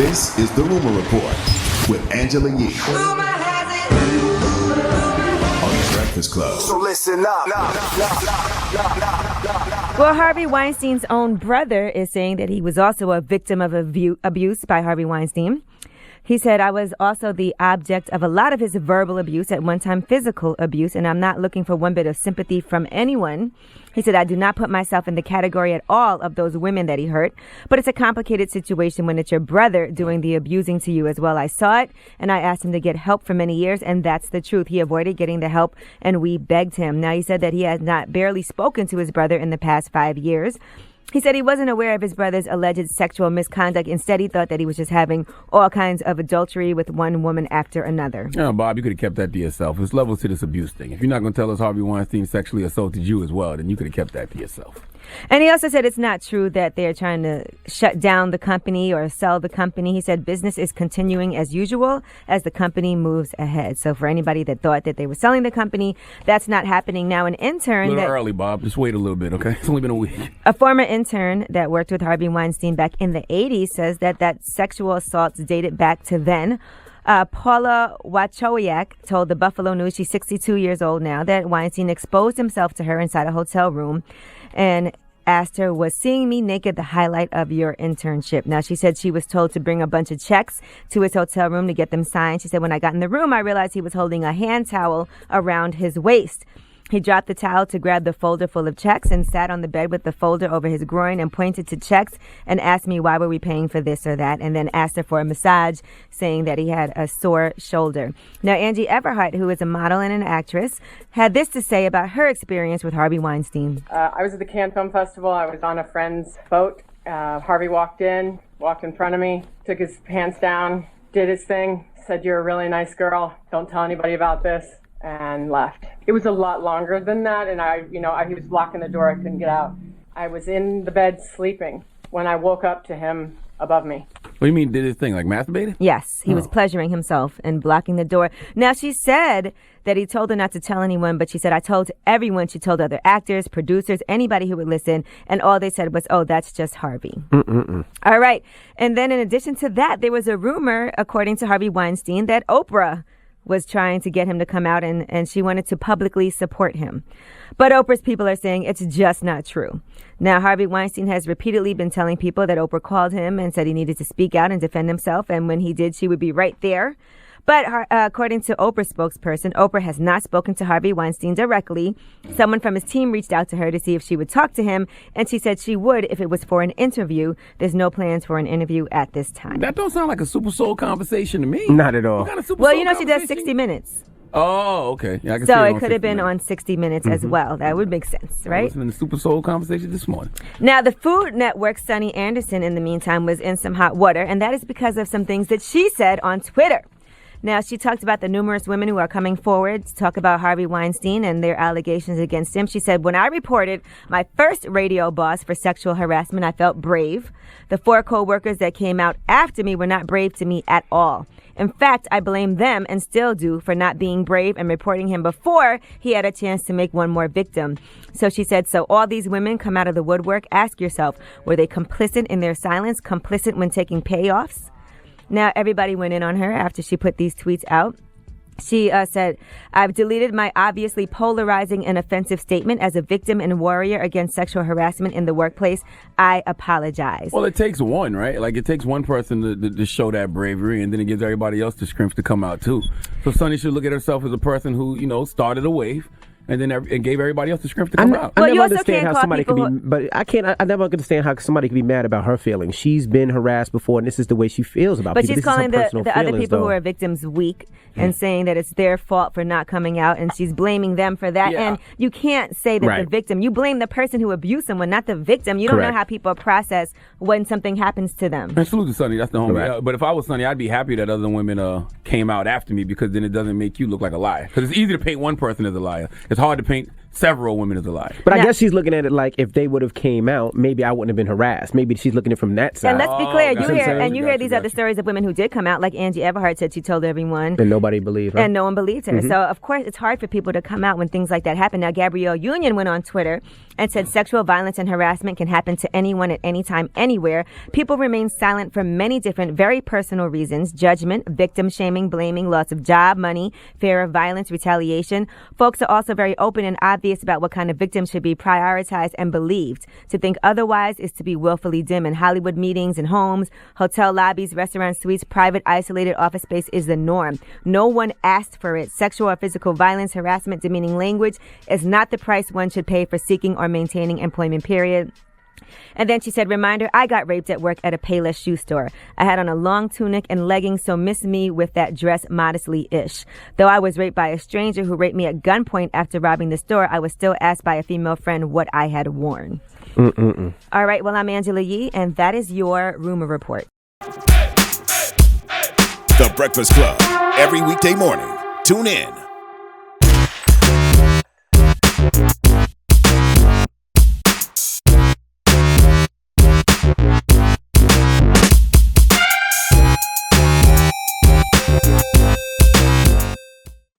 This is The Rumor Report with Angela Yee on The Breakfast Club. So listen up. Well, Harvey Weinstein's own brother is saying that he was also a victim of abuse by Harvey Weinstein. He said, I was also the object of a lot of his verbal abuse, at one time physical abuse, and I'm not looking for one bit of sympathy from anyone. He said, I do not put myself in the category at all of those women that he hurt, but it's a complicated situation when it's your brother doing the abusing to you as well. I saw it, and I asked him to get help for many years, and that's the truth. He avoided getting the help, and we begged him. Now, he said that he has not barely spoken to his brother in the past 5 years. He said he wasn't aware of his brother's alleged sexual misconduct. Instead, he thought that he was just having all kinds of adultery with one woman after another. Yeah, Bob, you could have kept that to yourself. There's levels to this abuse thing. If you're not going to tell us Harvey Weinstein sexually assaulted you as well, then you could have kept that to yourself. And he also said it's not true that they're trying to shut down the company or sell the company. He said business is continuing as usual as the company moves ahead. So for anybody that thought that they were selling the company, that's not happening now. An intern... A little early, Bob. Just wait a little bit, okay? It's only been a week. A former intern that worked with Harvey Weinstein back in the 80s says that sexual assaults dated back to then. Paula Wachowiak told the Buffalo News, she's 62 years old now, that Weinstein exposed himself to her inside a hotel room and asked her, was seeing me naked the highlight of your internship? Now, she said she was told to bring a bunch of checks to his hotel room to get them signed. She said, when I got in the room, I realized he was holding a hand towel around his waist. He dropped the towel to grab the folder full of checks and sat on the bed with the folder over his groin and pointed to checks and asked me why were we paying for this or that, and then asked her for a massage, saying that he had a sore shoulder. Now, Angie Everhart, who is a model and an actress, had this to say about her experience with Harvey Weinstein. I was at the Cannes Film Festival. I was on a friend's boat. Harvey walked in front of me, took his pants down, did his thing, said, "You're a really nice girl. Don't tell anybody about this," and left. It was a lot longer than that, and he was blocking the door. I couldn't get out. I was in the bed sleeping when I woke up to him above me. What do you mean did his thing, like masturbated? Yes, he was pleasuring himself and blocking the door. Now, she said that he told her not to tell anyone, but she said, I told everyone. She told other actors, producers, anybody who would listen, and all they said was, oh, that's just Harvey. All right. And then in addition to that, there was a rumor, according to Harvey Weinstein, that Oprah was trying to get him to come out and she wanted to publicly support him. But Oprah's people are saying it's just not true. Now, Harvey Weinstein has repeatedly been telling people that Oprah called him and said he needed to speak out and defend himself. And when he did, she would be right there. But according to Oprah's spokesperson, Oprah has not spoken to Harvey Weinstein directly. Someone from his team reached out to her to see if she would talk to him, and she said she would if it was for an interview. There's no plans for an interview at this time. That don't sound like a Super Soul conversation to me. Not at all. What kind of Super Well, Soul you know, she does conversation? 60 Minutes. Oh, okay. Yeah, I can see So it it on could have 60 been Minutes. on 60 Minutes as well. That would make sense, I right? listened to the Super Soul conversation this morning. Now, the Food Network's Sunny Anderson, in the meantime, was in some hot water, and that is because of some things that she said on Twitter. Now, she talked about the numerous women who are coming forward to talk about Harvey Weinstein and their allegations against him. She said, when I reported my first radio boss for sexual harassment, I felt brave. The 4 co-workers that came out after me were not brave to me at all. In fact, I blame them and still do for not being brave and reporting him before he had a chance to make one more victim. So she said, so all these women come out of the woodwork. Ask yourself, were they complicit in their silence, complicit when taking payoffs? Now, everybody went in on her after she put these tweets out. She said, I've deleted my obviously polarizing and offensive statement as a victim and warrior against sexual harassment in the workplace. I apologize. Well, it takes one, right? Like, it takes one person to show that bravery, and then it gives everybody else the strength to come out, too. So Sonny should look at herself as a person who, started a wave. And then and gave everybody else the strength to come out. Well, I you never also understand can't how call somebody could people be, but I never understand how somebody could be mad about her feelings. She's been harassed before, and this is the way she feels about But people. she's This is her calling the personal other feelings, people though. who are victims weak and saying that it's their fault for not coming out, and she's blaming them for that. Yeah. And you can't say that the victim. You blame the person who abused someone, not the victim. You don't know Correct. how people process when something happens to them. And salute to Sonny, that's the homie. Correct. But if I was Sonny, I'd be happy that other women came out after me, because then it doesn't make you look like a liar. Because it's easy to paint one person as a liar. It's hard to paint several women is a lie. But I Now- guess she's looking at it like if they would have came out, maybe I wouldn't have been harassed. Maybe she's looking at it from that side. And let's be clear, gotcha. you hear these Gotcha. other stories of women who did come out, like Angie Everhart said she told everyone. And nobody believed her. And no one believed her. So, of course, it's hard for people to come out when things like that happen. Now, Gabrielle Union went on Twitter and said sexual violence and harassment can happen to anyone at any time, anywhere. People remain silent for many different, very personal reasons: judgment, victim shaming, blaming, loss of job, money, fear of violence, retaliation. Folks are also very open and obvious about what kind of victims should be prioritized and believed. To think otherwise is to be willfully dim. In Hollywood meetings and homes, hotel lobbies, restaurant suites, private isolated office space is the norm. No one asked for it. Sexual or physical violence, harassment, demeaning language is not the price one should pay for seeking or maintaining employment, period. And then she said, reminder, I got raped at work at a Payless shoe store. I had on a long tunic and leggings, so miss me with that dress modestly-ish. Though I was raped by a stranger who raped me at gunpoint after robbing the store, I was still asked by a female friend what I had worn. All right, well, I'm Angela Yee, and that is your rumor report. The Breakfast Club. Every weekday morning. Tune in.